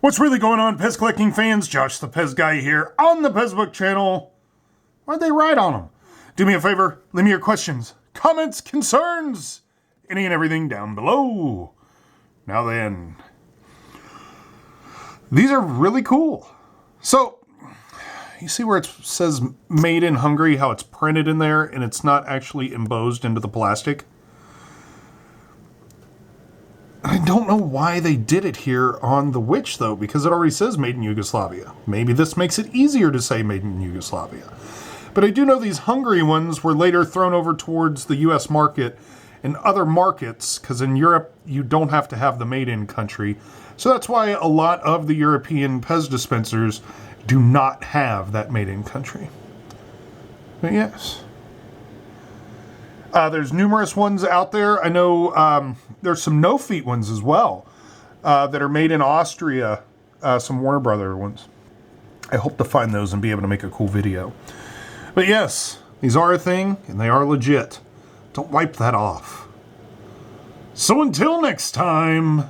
What's really going on, PEZ collecting fans? Josh the PEZ guy here on the PEZ Book channel. Why'd they write on them? Do me a favor, leave me your questions, comments, concerns, any and everything down below. Now then, these are really cool. So, you see where it says made in Hungary, how it's printed in there and it's not actually embossed into the plastic? I don't know why they did it here on the witch, though, because it already says made in Yugoslavia. Maybe this makes it easier to say made in Yugoslavia. But I do know these Hungary ones were later thrown over towards the U.S. market and other markets, because in Europe, you don't have to have the made in country. So that's why a lot of the European PEZ dispensers do not have that made in country. But yes. There's numerous ones out there. I know there's some no-feet ones as well that are made in Austria, some Warner Brother ones. I hope to find those and be able to make a cool video. But yes, these are a thing, and they are legit. Don't wipe that off. So until next time...